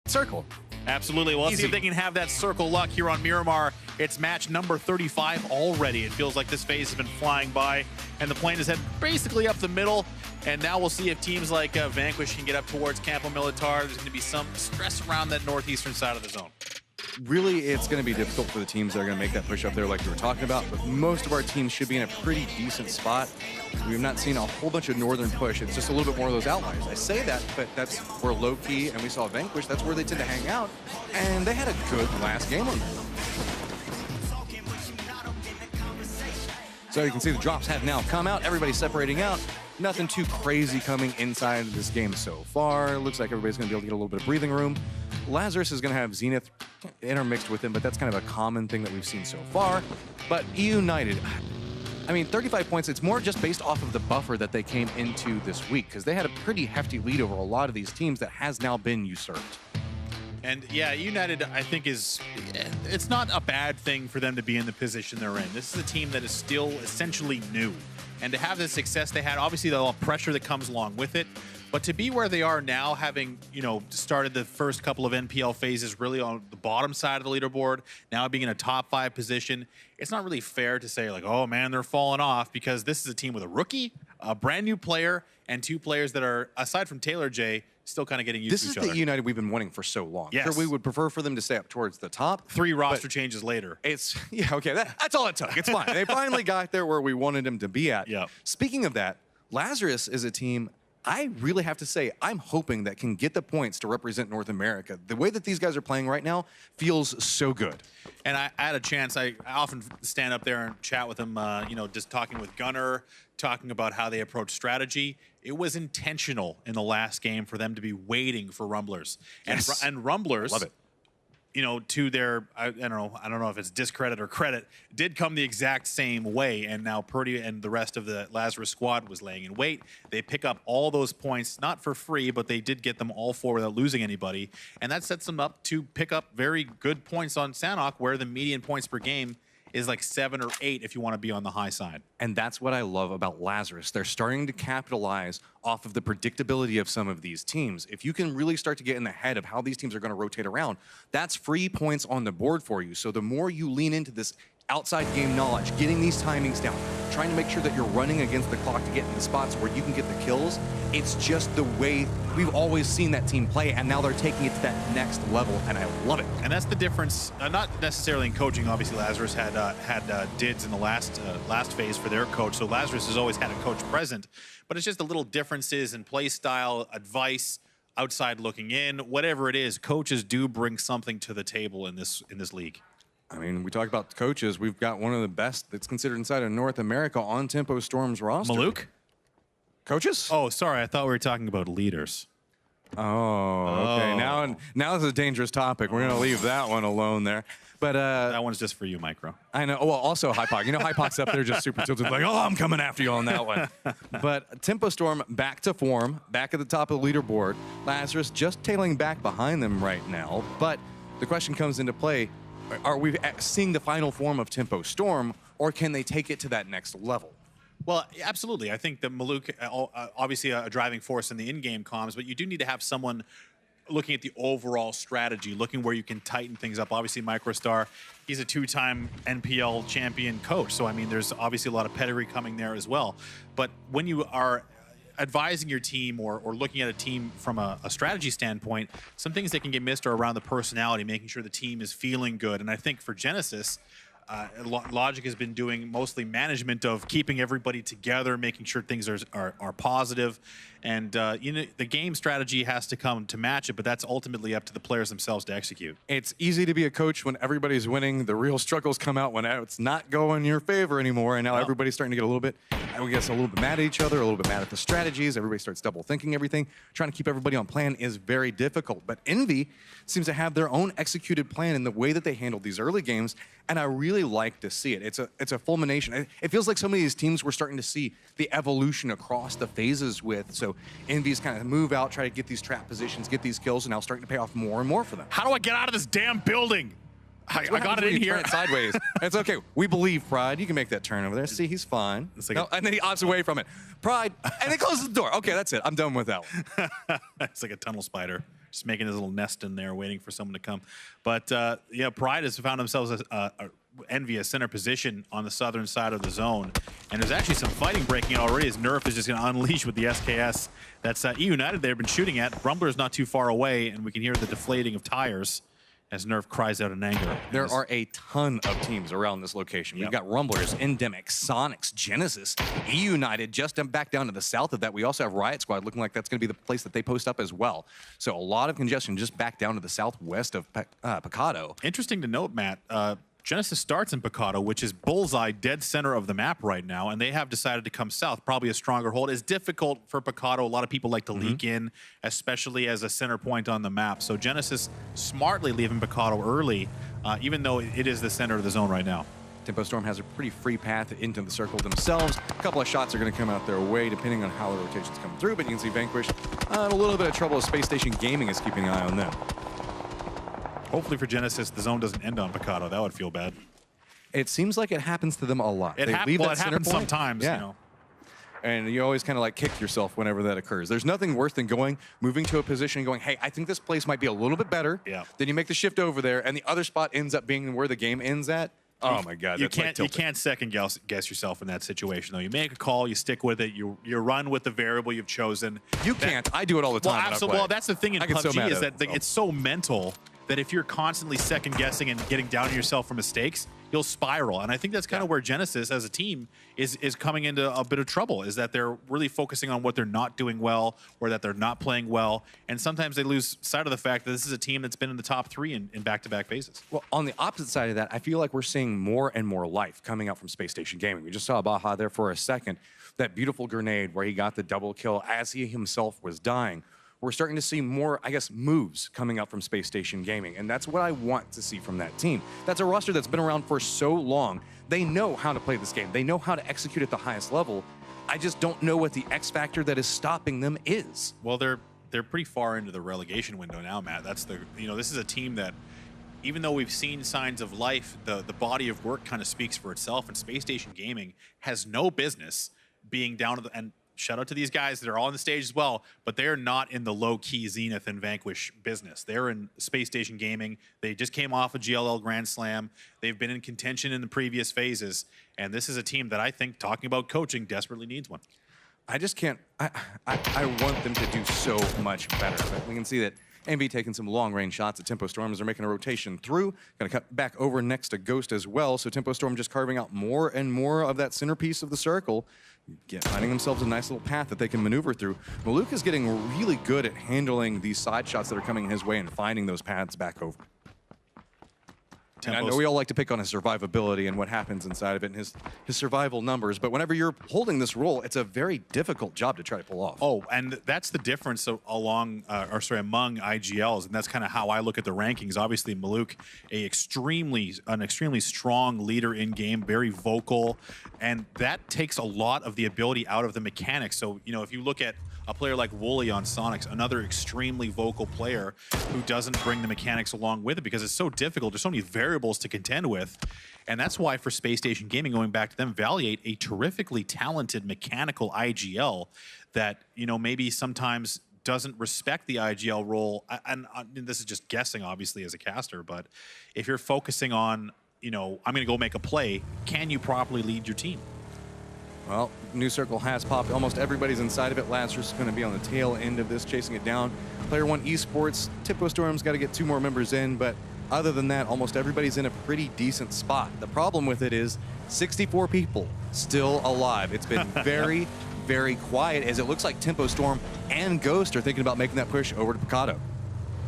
circle. Absolutely. Well, let's see if they can have that circle luck here on Miramar. It's match number 35 already. It feels like this phase has been flying by, and the plane is headed basically up the middle. And now we'll see if teams like Vanquish can get up towards Campo Militar. There's going to be some stress around that northeastern side of the zone. Really, it's going to be difficult for the teams that are going to make that push up there like we were talking about, but most of our teams should be in a pretty decent spot. We've not seen a whole bunch of northern push. It's just a little bit more of those outliers. I say that, but that's where low-key, and we saw Vanquish, that's where they tend to hang out, and they had a good last game on them. So you can see the drops have now come out. Everybody's separating out. Nothing too crazy coming inside of this game so far. Looks like everybody's going to be able to get a little bit of breathing room. Lazarus is going to have Zenith intermixed with him, but that's kind of a common thing that we've seen so far. But United, I mean, 35 points, it's more just based off of the buffer that they came into this week, because they had a pretty hefty lead over a lot of these teams that has now been usurped. And yeah, United, I think, it's not a bad thing for them to be in the position they're in. This is a team that is still essentially new. And to have the success they had, obviously the pressure that comes along with it, but to be where they are now, having, you know, started the first couple of NPL phases really on the bottom side of the leaderboard, now being in a top 5 position, it's not really fair to say like, oh man, they're falling off, because this is a team with a rookie, a brand new player, and 2 players that are, aside from Taylor J, still kind of getting used to each other. This is the United we've been wanting for so long. Yes. Sure, we would prefer for them to stay up towards the top. 3 roster changes later. It's, yeah, okay, that's all it took. It's fine. They finally got there where we wanted them to be at. Yeah. Speaking of that, Lazarus is a team I really have to say I'm hoping that can get the points to represent North America. The way that these guys are playing right now feels so good. And I had a chance, I often stand up there and chat with them, you know, just talking with Gunnar, talking about how they approach strategy. It was intentional in the last game for them to be waiting for Rumblers. Yes. And Rumblers, love it, you know, to their, I don't know if it's discredit or credit, did come the exact same way. And now Purdy and the rest of the Lazarus squad was laying in wait. They pick up all those points, not for free, but they did get them all 4 without losing anybody. And that sets them up to pick up very good points on Sanhok, where the median points per game is like 7 or 8 if you want to be on the high side. And that's what I love about Lazarus. They're starting to capitalize off of the predictability of some of these teams. If you can really start to get in the head of how these teams are going to rotate around, that's free points on the board for you. So the more you lean into this outside game knowledge, getting these timings down, trying to make sure that you're running against the clock to get in the spots where you can get the kills, it's just the way we've always seen that team play, and now they're taking it to that next level, and I love it. And that's the difference, not necessarily in coaching. Obviously, Lazarus had Dids in the last phase for their coach, so Lazarus has always had a coach present, but it's just the little differences in play style, advice, outside looking in, whatever it is, coaches do bring something to the table in this league. I mean, we talk about coaches. We've got one of the best that's considered inside of North America on Tempo Storm's roster. Maluk? Coaches? Oh, sorry. I thought we were talking about leaders. Oh, okay. Now it's a dangerous topic. We're going to leave that one alone there. But that one's just for you, Micro. I know. Well, also Hypoc. You know, Hypoc's up there just super tilted, like, oh, I'm coming after you on that one. But Tempo Storm back to form, back at the top of the leaderboard. Lazarus just tailing back behind them right now. But the question comes into play. Are we seeing the final form of Tempo Storm, or can they take it to that next level? Well, absolutely. I think that Maluk, obviously a driving force in the in-game comms, but you do need to have someone looking at the overall strategy, looking where you can tighten things up. Obviously, Microstar, he's a 2-time NPL champion coach, so I mean, there's obviously a lot of pedigree coming there as well. But when you are advising your team or looking at a team from a strategy standpoint, some things that can get missed are around the personality, making sure the team is feeling good. And I think for Genesis, Logic has been doing mostly management of keeping everybody together, making sure things are positive. And you know, the game strategy has to come to match it, but that's ultimately up to the players themselves to execute. It's easy to be a coach when everybody's winning. The real struggles come out when it's not going your favor anymore, and now everybody's starting to get a little bit, I guess, a little bit mad at each other, a little bit mad at the strategies. Everybody starts double thinking everything. Trying to keep everybody on plan is very difficult. But Envy seems to have their own executed plan in the way that they handled these early games, and I really like to see it. It's a fulmination. It feels like some of these teams we're starting to see the evolution across the phases with. So Envy's kind of move out, try to get these trap positions, get these kills, and now starting to pay off more and more for them. How do I get out of this damn building? I got it in here. Sideways. It's okay. We believe, Pride. You can make that turn over there. See, he's fine. Like no, and then he opts away from it. Pride, and then closes the door. Okay, that's it. I'm done with that one. It's like a tunnel spider. just making his little nest in there, waiting for someone to come. But yeah, Pride has found themselves envious center position on the southern side of the zone, and there's actually some fighting breaking out already as Nerf is just going to unleash with the SKS. That's E United they've been shooting at. Rumbler's not too far away, and we can hear the deflating of tires as Nerf cries out in anger. There are a ton of teams around this location. We've got Rumblers, Endemic, Sonics, Genesis, E United, just back down to the south of that. We also have Riot Squad looking like that's going to be the place that they post up as well. So a lot of congestion just back down to the southwest of Picado. Interesting to note, Matt, Genesis starts in Picado, which is bullseye dead center of the map right now, and they have decided to come south, probably a stronger hold. It's difficult for Picado. A lot of people like to leak in, especially as a center point on the map. So Genesis smartly leaving Picado early, even though it is the center of the zone right now. Tempo Storm has a pretty free path into the circle themselves. A couple of shots are going to come out their way, depending on how the rotations come through, but you can see Vanquish in a little bit of trouble as Space Station Gaming is keeping an eye on them. Hopefully for Genesis, the zone doesn't end on Picado. That would feel bad. It seems like it happens to them a lot. It happens sometimes, you know. And you always kind of like kick yourself whenever that occurs. There's nothing worse than moving to a position and going, hey, I think this place might be a little bit better. Yeah. Then you make the shift over there, and the other spot ends up being where the game ends at. Oh my God! You can't second guess yourself in that situation though. You make a call, you stick with it, you run with the variable you've chosen. You can't. I do it all the time. Well, absolutely. Well, that's the thing in PUBG is that it's so mental that if you're constantly second guessing and getting down on yourself for mistakes, you'll spiral. And I think that's kind of where Genesis as a team is coming into a bit of trouble, is that they're really focusing on what they're not doing well or that they're not playing well. And sometimes they lose sight of the fact that this is a team that's been in the top 3 in back-to-back phases. Well, on the opposite side of that, I feel like we're seeing more and more life coming out from Space Station Gaming. We just saw Baja there for a second. That beautiful grenade where he got the double kill as he himself was dying. We're starting to see more, I guess, moves coming up from Space Station Gaming, and that's what I want to see from that team. That's a roster that's been around for so long. They know how to play this game. They know how to execute at the highest level. I just don't know what the X factor that is stopping them is. Well, they're pretty far into the relegation window now, Matt. That's this is a team that, even though we've seen signs of life, the body of work kind of speaks for itself, and Space Station Gaming has no business being down to the and shout out to these guys. They're all on the stage as well, but they're not in the low-key Zenith and Vanquish business. They're in Space Station Gaming. They just came off a GLL Grand Slam. They've been in contention in the previous phases, and this is a team that I think, talking about coaching, desperately needs one. I just can't. I want them to do so much better. But we can see that MB taking some long-range shots at Tempo Storm as they're making a rotation through. Going to cut back over next to Ghost as well. So Tempo Storm just carving out more and more of that centerpiece of the circle, finding themselves a nice little path that they can maneuver through. Maluk is getting really good at handling these side shots that are coming his way and finding those paths back over. And I know we all like to pick on his survivability and what happens inside of it and his survival numbers, but whenever you're holding this role, it's a very difficult job to try to pull off. Oh, and that's the difference among IGLs, and that's kind of how I look at the rankings. Obviously, Maluk, an extremely strong leader in game, very vocal, and that takes a lot of the ability out of the mechanics. So, if you look at a player like Wooly on Sonics, another extremely vocal player who doesn't bring the mechanics along with it because it's so difficult. There's so many variables to contend with. And that's why for Space Station Gaming, going back to them, Valiate, a terrifically talented mechanical IGL that, maybe sometimes doesn't respect the IGL role. And this is just guessing, obviously, as a caster. But if you're focusing on, I'm going to go make a play, can you properly lead your team? Well, new circle has popped. Almost everybody's inside of it. Lazarus is going to be on the tail end of this, chasing it down. Player 1 Esports, Tempo Storm's got to get 2 more members in, but other than that, almost everybody's in a pretty decent spot. The problem with it is 64 people still alive. It's been very, very quiet as it looks like Tempo Storm and Ghost are thinking about making that push over to Picado.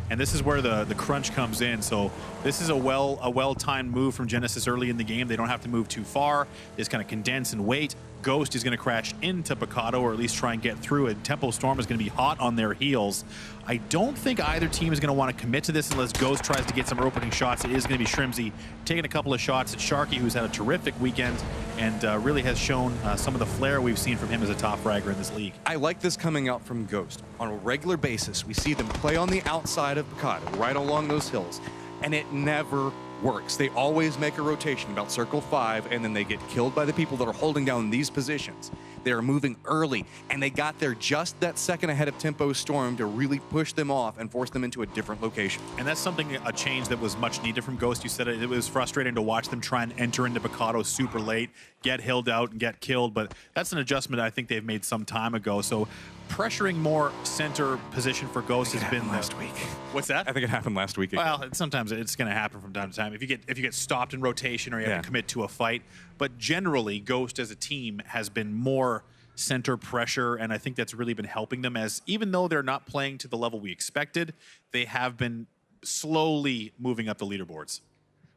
And this is where the crunch comes in. So this is a well-timed move from Genesis early in the game. They don't have to move too far. They just kind of condense and wait. Ghost is going to crash into Picado, or at least try and get through it. Tempo Storm is going to be hot on their heels. I don't think either team is going to want to commit to this unless Ghost tries to get some opening shots. It is going to be Shrimzy taking a couple of shots at Sharky, who's had a terrific weekend and really has shown some of the flair we've seen from him as a top fragger in this league. I like this coming out from Ghost. On a regular basis, we see them play on the outside of Picado, right along those hills, and it never works. They always make a rotation about circle 5, and then they get killed by the people that are holding down these positions. They are moving early, and they got there just that second ahead of Tempo Storm to really push them off and force them into a different location. And that's something, a change that was much needed from Ghost. You said it was frustrating to watch them try and enter into Picado super late, get hilled out and get killed, but that's an adjustment I think they've made some time ago. So pressuring more center position for Ghost has been last week. What's that? I think it happened last week. Well, sometimes it's going to happen from time to time if you get stopped in rotation or you have to commit to a fight. But generally, Ghost as a team has been more center pressure, and I think that's really been helping them, as even though they're not playing to the level we expected, they have been slowly moving up the leaderboards.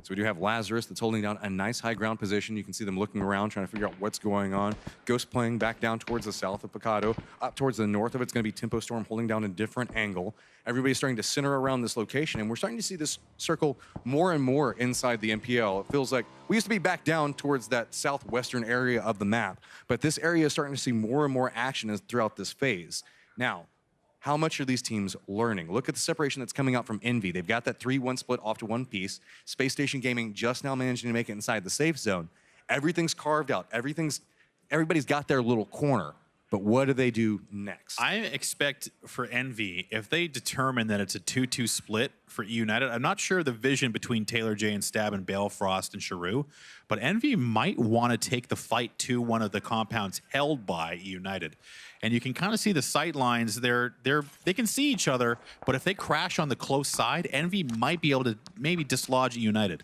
So we do have Lazarus that's holding down a nice high ground position. You can see them looking around, trying to figure out what's going on. Ghost playing back down towards the south of Picado. Up towards the north of it's going to be Tempo Storm holding down a different angle. Everybody's starting to center around this location, and we're starting to see this circle more and more inside the MPL. It feels like we used to be back down towards that southwestern area of the map, but this area is starting to see more and more action throughout this phase. Now, how much are these teams learning? Look at the separation that's coming out from Envy. They've got that 3-1 split off to one piece. Space Station Gaming just now managing to make it inside the safe zone. Everything's carved out. Everybody's got their little corner. But what do they do next? I expect for Envy, if they determine that it's a 2-2 split for E United, I'm not sure the vision between Taylor J and Stab and Balefrost and Charu, but Envy might want to take the fight to one of the compounds held by E United. And you can kind of see the sight lines. They can see each other, but if they crash on the close side, Envy might be able to maybe dislodge E United.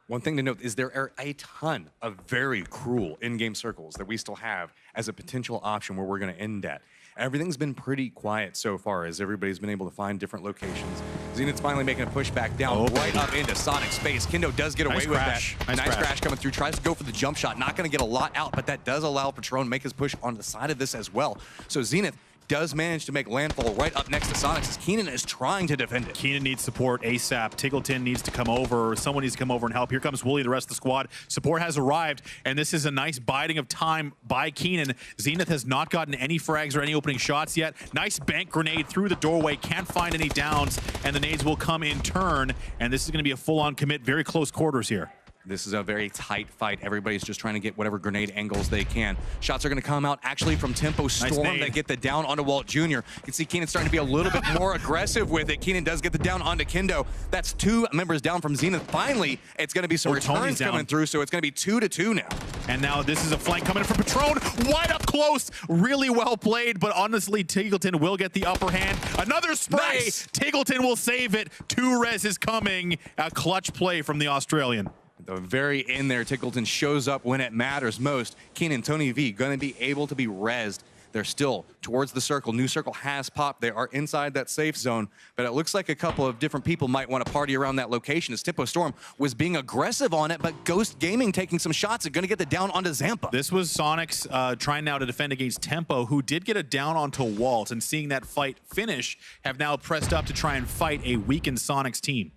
One thing to note is there are a ton of very cruel in-game circles that we still have as a potential option where we're going to end at. Everything's been pretty quiet so far as everybody's been able to find different locations. Zenith's finally making a push back down right up into Sonic space. Kendo does get away with that. Nice crash coming through. Tries to go for the jump shot. Not going to get a lot out, but that does allow Patron to make his push on the side of this as well. So Zenith does manage to make landfall right up next to Sonic as Keenan is trying to defend it. Keenan needs support ASAP. Tiggleton needs to come over, or someone needs to come over and help. Here comes Wooly, the rest of the squad. Support has arrived, and this is a nice biding of time by Keenan. Zenith has not gotten any frags or any opening shots yet. Nice bank grenade through the doorway. Can't find any downs, and the nades will come in turn, and this is going to be a full-on commit. Very close quarters here. This is a very tight fight. Everybody's just trying to get whatever grenade angles they can. Shots are going to come out actually from Tempo Storm that get the down onto Walt Jr. You can see Keenan starting to be a little bit more aggressive with it. Keenan does get the down onto Kendo. That's 2 members down from Zenith. Finally, it's going to be some returns coming through, so it's going to be 2-2 now. And now this is a flank coming from Patron. Wide up close. Really well played, but honestly, Tiggleton will get the upper hand. Another spray. Nice. Tiggleton will save it. 2 res is coming. A clutch play from the Australian. At the very end there, Tiggleton shows up when it matters most. Keenan, Tony V, going to be able to be rezzed. They're still towards the circle. New circle has popped. They are inside that safe zone, but it looks like a couple of different people might want to party around that location as Tempo Storm was being aggressive on it, but Ghost Gaming taking some shots are going to get the down onto Zampa. This was Sonic's trying now to defend against Tempo, who did get a down onto Walt, and seeing that fight finish, have now pressed up to try and fight a weakened Sonic's team.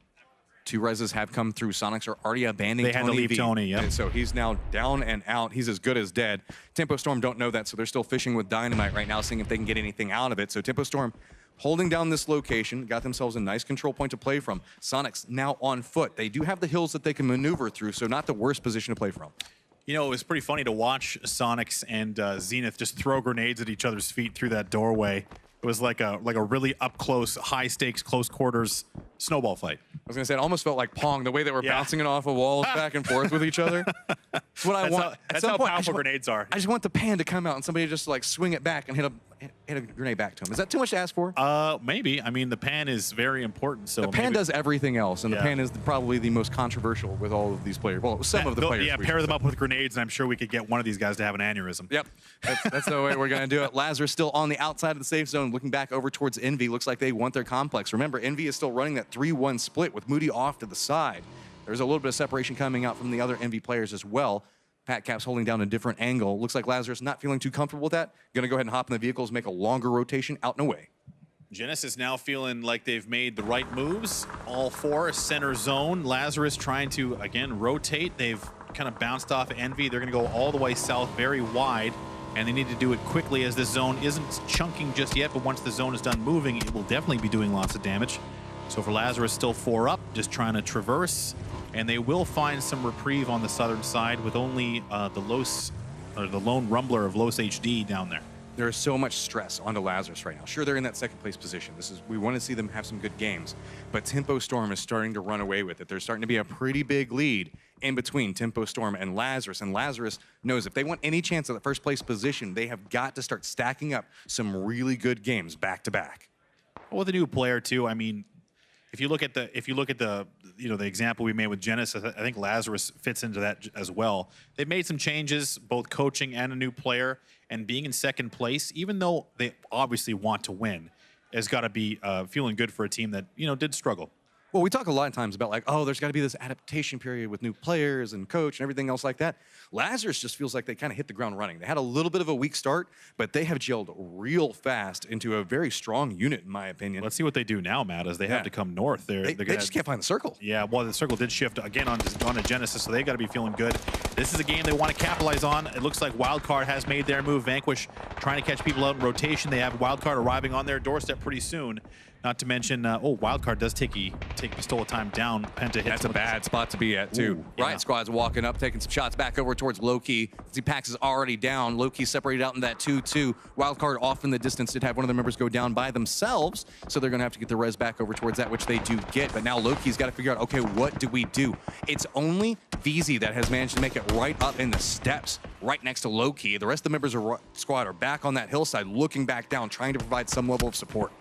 2 reses have come through. Sonics are already abandoning Tony. They had to leave Tony, yeah. So he's now down and out. He's as good as dead. Tempo Storm don't know that, so they're still fishing with Dynamite right now, seeing if they can get anything out of it. So Tempo Storm holding down this location, got themselves a nice control point to play from. Sonics now on foot. They do have the hills that they can maneuver through, so not the worst position to play from. You know, it was pretty funny to watch Sonics and Zenith just throw grenades at each other's feet through that doorway. It was like a really up close, high stakes, close quarters snowball fight. I was gonna say it almost felt like Pong, the way they were bouncing it off of walls back and forth with each other. That's what I want. That's how powerful grenades are. I just want the pan to come out and somebody just like swing it back and hit a grenade back to him. Is that too much to ask for? Maybe. I mean, the pan is very important. So the pan does everything else, and the pan is probably the most controversial with all of these players. Well, some of the players. Yeah, pair them up with grenades, and I'm sure we could get one of these guys to have an aneurysm. Yep, that's the way we're gonna do it. Lazarus still on the outside of the safe zone, looking back over towards Envy. Looks like they want their complex. Remember, Envy is still running that 3-1 split with Moody off to the side. There's a little bit of separation coming out from the other Envy players as well. Pat Cap's holding down a different angle. Looks like Lazarus not feeling too comfortable with that. Gonna go ahead and hop in the vehicles, make a longer rotation out and away. Genesis now feeling like they've made the right moves. All 4 center zone. Lazarus trying to, again, rotate. They've kind of bounced off Envy. They're gonna go all the way south, very wide, and they need to do it quickly as this zone isn't chunking just yet, but once the zone is done moving, it will definitely be doing lots of damage. So for Lazarus, still 4 up, just trying to traverse, and they will find some reprieve on the southern side with only the Los or the lone rumbler of Los HD down there. There is so much stress onto Lazarus right now. Sure, they're in that second place position. We want to see them have some good games, but Tempo Storm is starting to run away with it. There's starting to be a pretty big lead in between Tempo Storm and Lazarus knows if they want any chance at the first place position, they have got to start stacking up some really good games back to back. Well, with a new player too, I mean, if you look at the the example we made with Genesis, I think Lazarus fits into that as well. They've made some changes, both coaching and a new player, and being in second place, even though they obviously want to win, has got to be feeling good for a team that did struggle. Well, we talk a lot of times about like, oh, there's got to be this adaptation period with new players and coach and everything else like that. Lazarus just feels like they kind of hit the ground running. They had a little bit of a weak start, but they have gelled real fast into a very strong unit, in my opinion. Let's see what they do now, Matt, as they have to come north. They just can't find the circle. Yeah, well, the circle did shift again on a Genesis, so they've got to be feeling good. This is a game they want to capitalize on. It looks like Wildcard has made their move. Vanquish trying to catch people out in rotation. They have Wildcard arriving on their doorstep pretty soon. Not to mention, Wildcard does take Pistola time down. Penta hits. That's a bad spot to be at, too. Riot Squad's walking up, taking some shots back over towards Loki. Pax is already down. Loki separated out in that 2-2. Wildcard off in the distance did have one of the members go down by themselves, so they're going to have to get the res back over towards that, which they do get. But now Loki's got to figure out, okay, what do we do? It's only VZ that has managed to make it right up in the steps, right next to Loki. The rest of the members of Riot Squad are back on that hillside, looking back down, trying to provide some level of support.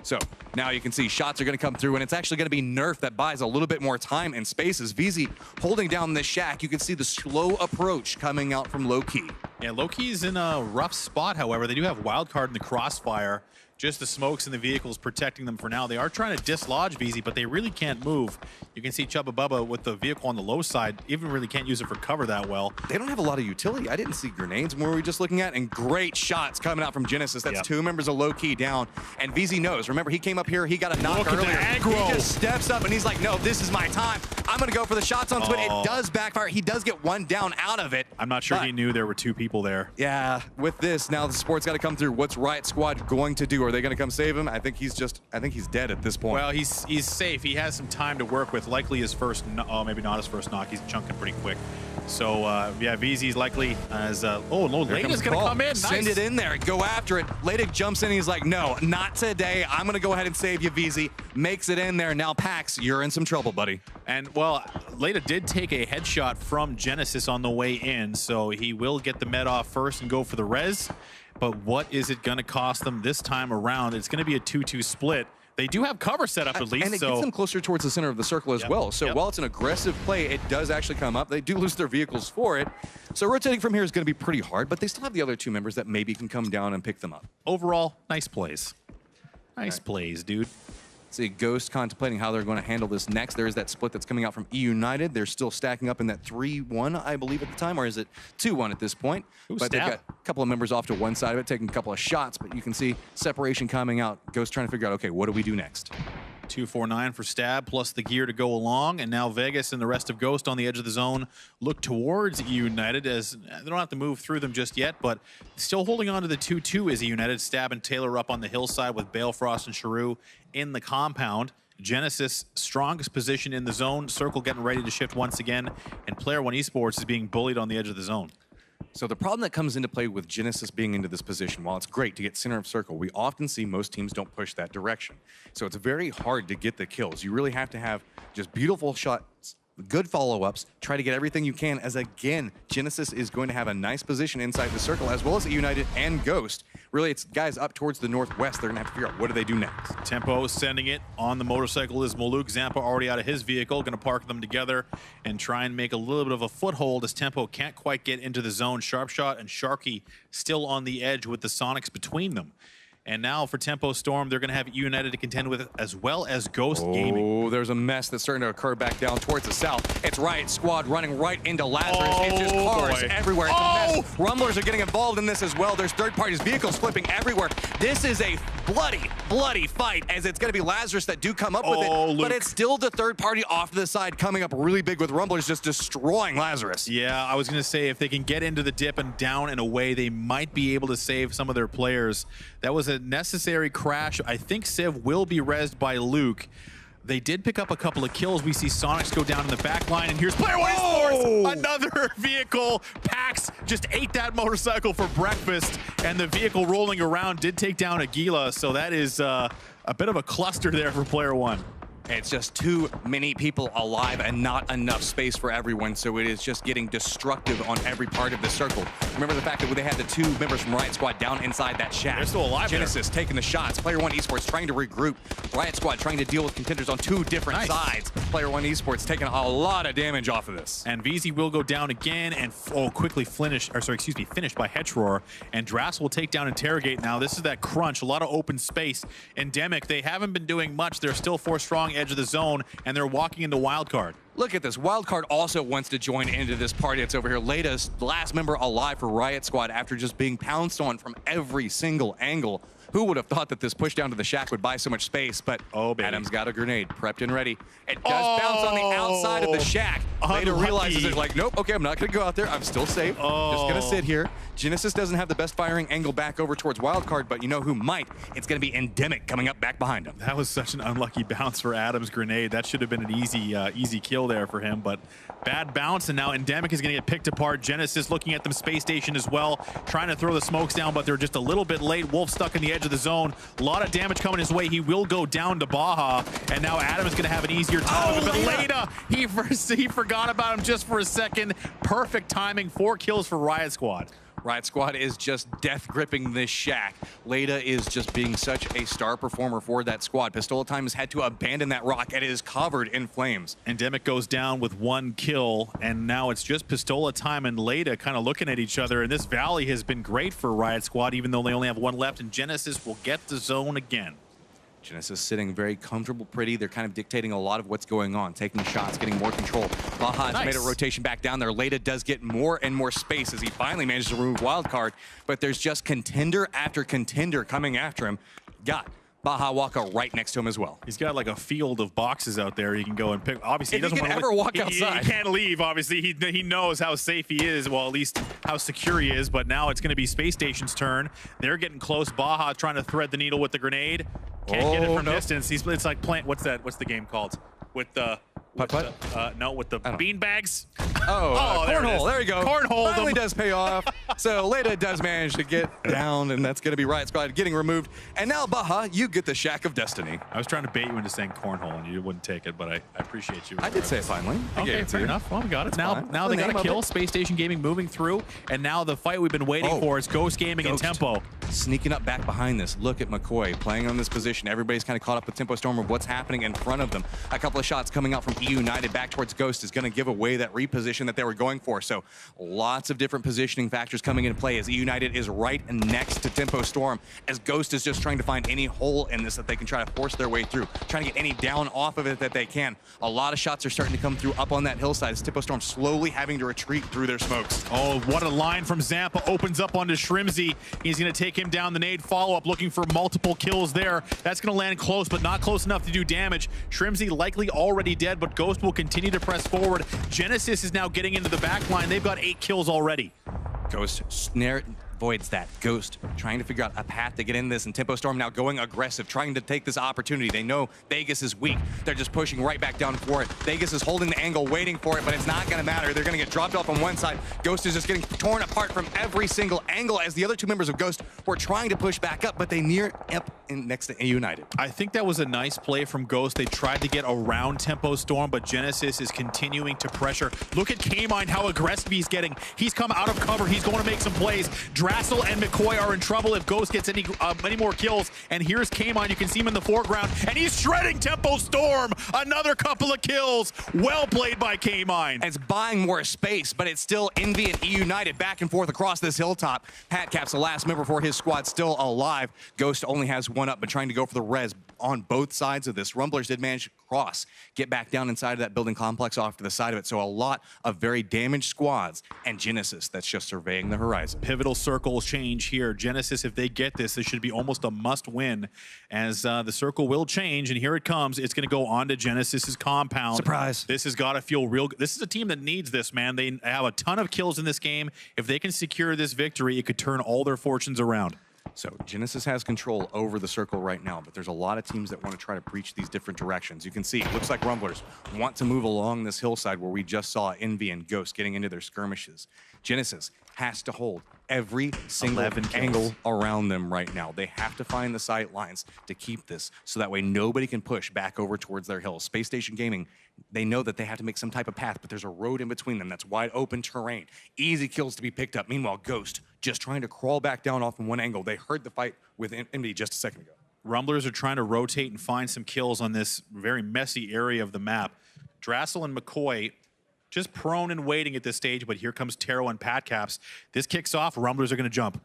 So now you can see shots are going to come through, and it's actually going to be Nerf that buys a little bit more time and spaces. VZ holding down the shack. You can see the slow approach coming out from Loki. Yeah, Loki's in a rough spot, however. They do have Wildcard in the crossfire. Just the smokes and the vehicles protecting them for now. They are trying to dislodge VZ, but they really can't move. You can see Chubba Bubba with the vehicle on the low side, even really can't use it for cover that well. They don't have a lot of utility. I didn't see grenades. What were we just looking at? And great shots coming out from Genesis. That's two members of Low-Key down. And VZ knows. Remember, he came up here. He got a knock earlier. He just steps up, and he's like, no, this is my time. I'm going to go for the shots on Twit. It does backfire. He does get one down out of it. I'm not sure he knew there were two people there. Yeah, with this, now the support's got to come through. What's Riot Squad going to do? Are they going to come save him? I think he's dead at this point. Well, he's safe. He has some time to work with. Likely his first, maybe not his first knock. He's chunking pretty quick. So, yeah, VZ's likely as, Lada's going to come in. Nice. Send it in there. Go after it. Lada jumps in. He's like, no, not today. I'm going to go ahead and save you, VZ. Makes it in there. Now, Pax, you're in some trouble, buddy. And, well, Lada did take a headshot from Genesis on the way in, so he will get the med off first and go for the res. But what is it going to cost them this time around? It's going to be a 2-2 split. They do have cover set up at least. And it gets them closer towards the center of the circle as well. So while it's an aggressive play, it does actually come up. They do lose their vehicles for it. So rotating from here is going to be pretty hard, but they still have the other two members that maybe can come down and pick them up. Overall, nice plays. Nice plays, dude. See Ghost contemplating how they're going to handle this next. There is that split that's coming out from E United. They're still stacking up in that 3-1, I believe, at the time, or is it 2-1 at this point? But they've got a couple of members off to one side of it, taking a couple of shots, but you can see separation coming out. Ghost trying to figure out, okay, what do we do next? 249 for Stab, plus the gear to go along, and now Vegas and the rest of Ghost on the edge of the zone look towards E United, as they don't have to move through them just yet, but still holding on to the 2-2 is E United. Stab and Taylor up on the hillside with Balefrost and Sharu in the compound. Genesis, strongest position in the zone. Circle getting ready to shift once again, and Player One Esports is being bullied on the edge of the zone. So the problem that comes into play with Genesis being into this position, while it's great to get center of circle, we often see most teams don't push that direction. So it's very hard to get the kills. You really have to have just beautiful shots, good follow-ups, try to get everything you can, as again, Genesis is going to have a nice position inside the circle, as well as United and Ghost. Really, it's guys up towards the northwest. They're going to have to figure out what do they do next. Tempo sending it on the motorcycle is Maluk. Zampa already out of his vehicle, going to park them together and try and make a little bit of a foothold as Tempo can't quite get into the zone. Sharpshot and Sharky still on the edge with the Sonics between them. And now for Tempo Storm, they're going to have United to contend with, as well as Ghost Gaming. Oh, there's a mess that's starting to occur back down towards the south. It's Riot Squad running right into Lazarus. It's just cars everywhere. It's a mess. Rumblers are getting involved in this as well. There's third parties, vehicles flipping everywhere. This is a bloody, bloody fight, as it's going to be Lazarus that do come up with it. Luke. But it's still the third party off to the side coming up really big with Rumblers just destroying Lazarus. Yeah, I was going to say if they can get into the dip and down and away, they might be able to save some of their players. That was a necessary crash. I think Civ will be rezzed by Luke. They did pick up a couple of kills. We see Sonics go down in the back line, and here's Player One Esports. Another vehicle. Pax just ate that motorcycle for breakfast, and the vehicle rolling around did take down Aguila, so that is a bit of a cluster there for Player One. It's just too many people alive and not enough space for everyone, so it is just getting destructive on every part of the circle. Remember the fact that they had the 2 members from Riot Squad down inside that shack. They're still alive. Genesis taking the shots. Player One Esports trying to regroup. Riot Squad trying to deal with contenders on 2 different sides. Player One Esports taking a lot of damage off of this. And VZ will go down again and quickly finished by Hetror. And Drass will take down Interrogate now. This is that crunch, a lot of open space. Endemic, they haven't been doing much. They're still 4 strong, edge of the zone, and they're walking into Wildcard. Look at this. Wildcard also wants to join into this party. It's over here. Lata's the last member alive for Riot Squad after just being pounced on from every single angle. Who would have thought that this push down to the shack would buy so much space? But Adam's got a grenade prepped and ready. It does bounce on the outside of the shack. Lata realizes it, like, nope, okay, I'm not going to go out there. I'm still safe. Just going to sit here. Genesis doesn't have the best firing angle back over towards Wildcard, but you know who might? It's going to be Endemic coming up back behind him. That was such an unlucky bounce for Adam's grenade. That should have been an easy kill there for him, but bad bounce, and now Endemic is going to get picked apart. Genesis looking at them space station as well, trying to throw the smokes down, but they're just a little bit late. Wolf stuck in the edge of the zone. A lot of damage coming his way. He will go down to Baja, and now Adam is going to have an easier time. But Lata, he forgot about him just for a second. Perfect timing. 4 kills for Riot Squad. Riot Squad is just death gripping this shack. Lata is just being such a star performer for that squad. Pistola Time has had to abandon that rock. It is covered in flames. Endemic goes down with 1 kill, and now it's just Pistola Time and Lata kind of looking at each other. And this Valley has been great for Riot Squad, even though they only have 1 left, and Genesis will get the zone again. Genesis sitting very comfortable, pretty. They're kind of dictating a lot of what's going on, taking shots, getting more control. Baja has made a rotation back down there. Lata does get more and more space as he finally manages to remove Wildcard, but there's just contender after contender coming after him. Got Baja Waka right next to him as well. He's got like a field of boxes out there he can go and pick. Obviously, he doesn't want to ever walk outside. He can't leave, obviously. He knows how safe he is, well, at least how secure he is, but now it's going to be Space Station's turn. They're getting close. Baja trying to thread the needle with the grenade. Can't get it from distance. It's like plant. What's the game called? With the no, with the bean bags. Cornhole. There you go. Cornhole Finally does pay off. So Lata does manage to get down, and that's going to be Riot Squad getting removed. And now, Baja, you get the Shack of Destiny. I was trying to bait you into saying cornhole, and you wouldn't take it, but I appreciate you. I did say it finally. Okay, fair enough. Well, we got it. Now they got a kill. Space Station Gaming moving through, and now the fight we've been waiting for is Ghost Gaming and Tempo. Sneaking up back behind this. Look at McCoy playing on this position. Everybody's kind of caught up with Tempo Storm of what's happening in front of them. A couple of shots coming out from E United back towards Ghost is going to give away that reposition that they were going for. So lots of different positioning factors coming into play as E United is right next to Tempo Storm, as Ghost is just trying to find any hole in this that they can try to force their way through, trying to get any down off of it that they can. A lot of shots are starting to come through up on that hillside as Tempo Storm slowly having to retreat through their smokes. Oh, what a line from Zampa. Opens up onto Shrimzy. He's going to take him down the nade follow-up, looking for multiple kills there. That's going to land close, but not close enough to do damage. Shrimzy likely already dead, but Ghost will continue to press forward. Genesis is now getting into the back line. They've got 8 kills already. Ghost avoids that. Ghost trying to figure out a path to get in this, and Tempo Storm now going aggressive, trying to take this opportunity. They know Vegas is weak. They're just pushing right back down for it. Vegas is holding the angle, waiting for it, but it's not going to matter. They're going to get dropped off on one side. Ghost is just getting torn apart from every single angle as the other 2 members of Ghost were trying to push back up, but they near up in next to United. I think that was a nice play from Ghost. They tried to get around Tempo Storm, but Genesis is continuing to pressure. Look at K-Mine, how aggressive he's getting. He's come out of cover. He's going to make some plays. Drassel and McCoy are in trouble if Ghost gets any more kills. And here's K-Mine. You can see him in the foreground, and he's shredding Tempo Storm. Another couple of kills. Well played by K-Mine. It's buying more space, but it's still Envy and E United back and forth across this hilltop. Hatcap's the last member for his squad still alive. Ghost only has 1 up, but trying to go for the res on both sides of this. Rumblers did manage to cross, get back down inside of that building complex off to the side of it. So a lot of very damaged squads, and Genesis that's just surveying the horizon. Pivotal circles change here. Genesis, if they get this should be almost a must-win, as the circle will change, and here it comes. It's going to go on to Genesis's compound. Surprise. This has got to feel real good. This is a team that needs this, man. They have a ton of kills in this game. If they can secure this victory, it could turn all their fortunes around. So Genesis has control over the circle right now, but there's a lot of teams that want to try to breach these different directions. You can see, it looks like Rumblers want to move along this hillside where we just saw Envy and Ghost getting into their skirmishes. Genesis has to hold every single angle around them right now. They have to find the sight lines to keep this so that way nobody can push back over towards their hills. Space Station Gaming, they know that they have to make some type of path, but there's a road in between them that's wide open terrain. Easy kills to be picked up. Meanwhile, Ghost just trying to crawl back down off in one angle. They heard the fight with Envy just a second ago. Rumblers are trying to rotate and find some kills on this very messy area of the map. Drassel and McCoy just prone and waiting at this stage, but here comes Taro and Pat Caps. This kicks off, Rumblers are going to jump.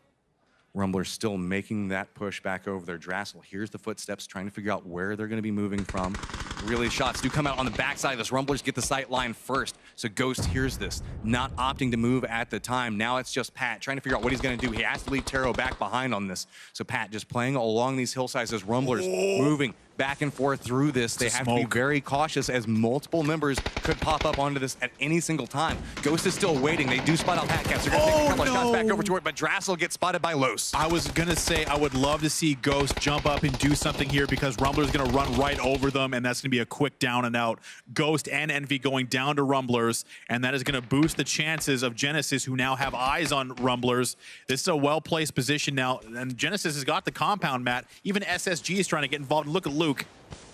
Rumblers still making that push back over there. Drassel hears the footsteps, trying to figure out where they're going to be moving from. Really, shots do come out on the backside of this. Rumblers get the sight line first, so Ghost hears this, not opting to move at the time. Now it's just Pat trying to figure out what he's going to do. He has to leave Taro back behind on this. So Pat just playing along these hillsides as Rumblers moving back and forth through this. They have to be very cautious as multiple members could pop up onto this at any single time. Ghost is still waiting. They do spot out Pat Caps. They're going to take a couple of shots back over to it, but Drassel gets spotted by Los. I was going to say I would love to see Ghost jump up and do something here because Rumblers going to run right over them, and that's going to be a quick down and out. Ghost and Envy going down to Rumblers, and that is going to boost the chances of Genesis, who now have eyes on Rumblers. This is a well-placed position now, and Genesis has got the compound, Matt. Even SSG is trying to get involved. Look at Luke.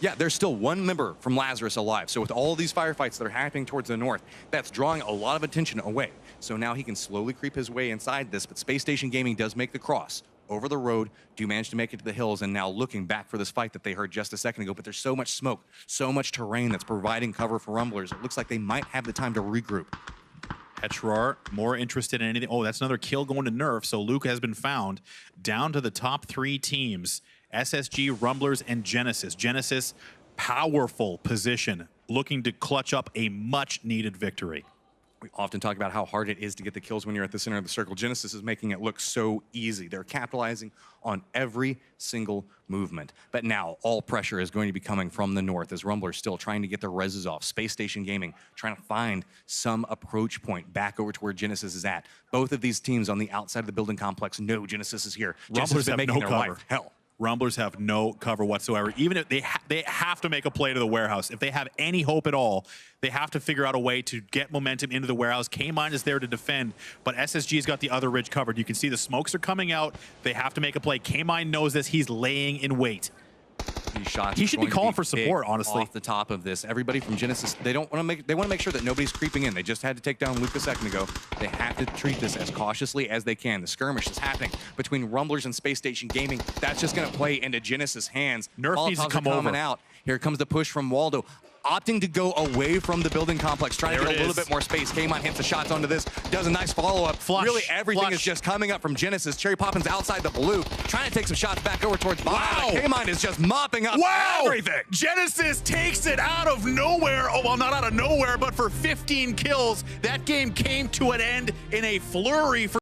Yeah, there's still one member from Lazarus alive. So with all these firefights that are happening towards the north, that's drawing a lot of attention away. So now he can slowly creep his way inside this, but Space Station Gaming does make the cross over the road, do manage to make it to the hills, and now looking back for this fight that they heard just a second ago, but there's so much smoke, so much terrain that's providing cover for Rumblers. It looks like they might have the time to regroup. Petrar more interested in anything. Oh, that's another kill going to Nerf. So Luke has been found down to the top 3 teams. SSG, Rumblers, and Genesis. Genesis, powerful position, looking to clutch up a much-needed victory. We often talk about how hard it is to get the kills when you're at the center of the circle. Genesis is making it look so easy. They're capitalizing on every single movement. But now all pressure is going to be coming from the north as Rumblers still trying to get their reses off. Space Station Gaming trying to find some approach point back over to where Genesis is at. Both of these teams on the outside of the building complex know Genesis is here. Rumblers have making no their cover. life hell. Rumblers have no cover whatsoever. Even if they have to make a play to the warehouse. If they have any hope at all, they have to figure out a way to get momentum into the warehouse. K-Mine is there to defend, but SSG's got the other ridge covered. You can see the smokes are coming out. They have to make a play. K-Mine knows this. He's laying in wait. These shots he should be calling for support, honestly. Off the top of this, everybody from Genesis, they want to make sure that nobody's creeping in. They just had to take down Luke a second ago. They have to treat this as cautiously as they can. The skirmish is happening between Rumblers and Space Station Gaming. That's just going to play into Genesis' hands. Nerf needs to come over. Out. Here comes the push from Waldo, opting to go away from the building complex, trying to get a little bit more space. K-Mine hits the shots onto this, does a nice follow-up. Really, everything is just coming up from Genesis. Cherry Poppins outside the blue, trying to take some shots back over towards bottom. Wow. K-Mine is just mopping up everything. Genesis takes it out of nowhere. Oh, well, not out of nowhere, but for 15 kills. That game came to an end in a flurry for